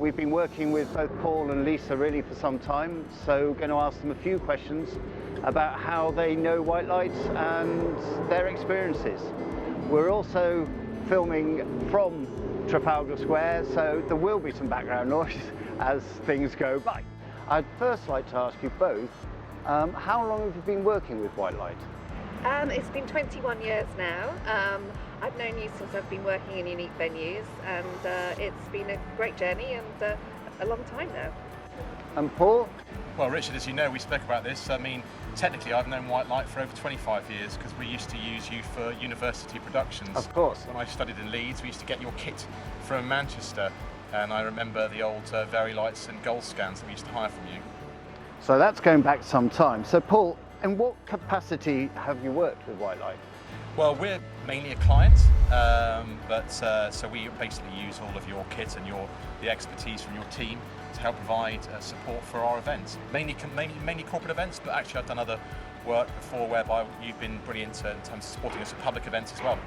We've been working with both Paul and Lisa really for some time, so going to ask them a few questions about how they know white light and their experiences. We're also filming from Trafalgar Square, so there will be some background noise as things go by. I'd first like to ask you both, how long have you been working with white light? It's been 21 years now. I've known you since I've been working in unique venues, and it's been a great journey and a long time now. And Paul? Well, Richard, as you know, we spoke about this. I mean, technically I've known white light for over 25 years because we used to use you for university productions. Of course. When I studied in Leeds, we used to get your kit from Manchester, and I remember the old Very Lights and Gold scans that we used to hire from you. So that's going back some time. So Paul, in what capacity have you worked with white light? Well, we're mainly a client, so we basically use all of your kit and the expertise from your team to help provide support for our events. Mainly corporate events, but actually I've done other work before whereby you've been brilliant in terms of supporting us at public events as well.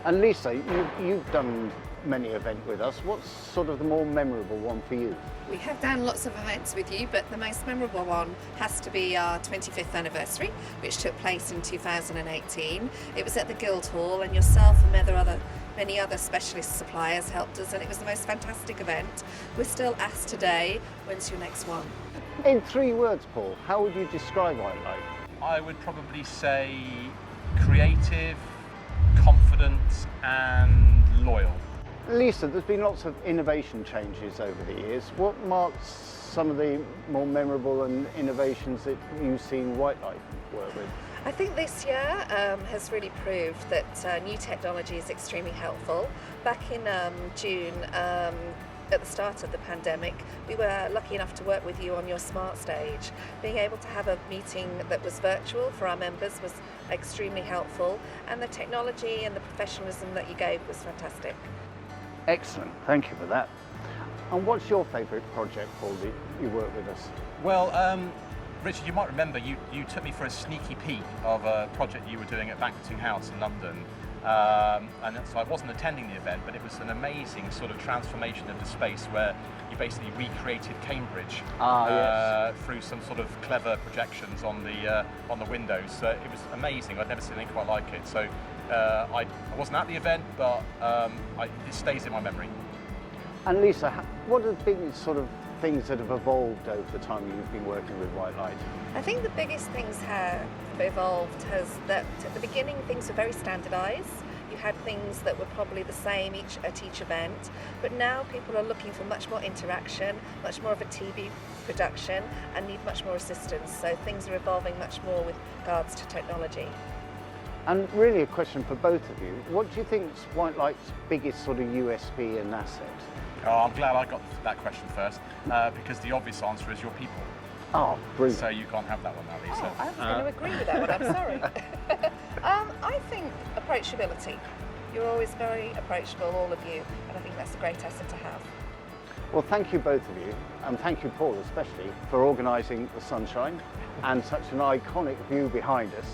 And Lisa, you've done many events with us. What's sort of the more memorable one for you? We have done lots of events with you, but the most memorable one has to be our 25th anniversary, which took place in 2018. It was at the Guildhall, and yourself and many other specialist suppliers helped us, and it was the most fantastic event. We're still asked today, when's your next one? In 3 words, Paul, how would you describe white light? I would probably say creative, confident and loyal. Lisa, there's been lots of innovation changes over the years. What marks some of the more memorable and innovations that you've seen white light work with? I think this year has really proved that new technology is extremely helpful. Back in June, at the start of the pandemic, we were lucky enough to work with you on your smart stage. Being able to have a meeting that was virtual for our members was extremely helpful, and the technology and the professionalism that you gave was fantastic. Excellent, thank you for that. And what's your favourite project, Paul, that you work with us? Well, Richard, you might remember you took me for a sneaky peek of a project you were doing at Banqueting House in London. And so I wasn't attending the event, but it was an amazing sort of transformation of the space where you basically recreated Cambridge through some sort of clever projections on the windows. So it was amazing. I'd never seen anything quite like it. So I wasn't at the event, but it stays in my memory. And Lisa, what have been sort of things that have evolved over the time you've been working with white light? I think the biggest things have evolved has that at the beginning things were very standardised. You had things that were probably the same at each event, but now people are looking for much more interaction, much more of a TV production, and need much more assistance. So things are evolving much more with regards to technology. And really a question for both of you. What do you think is white light's biggest sort of USP and asset? Oh, I'm glad I got that question first, because the obvious answer is your people. Oh, brilliant. So you can't have that one now, Lisa. Oh, I was going to agree with that one, I'm sorry. I think approachability. You're always very approachable, all of you, and I think that's a great asset to have. Well, thank you both of you, and thank you, Paul, especially, for organising the sunshine and such an iconic view behind us.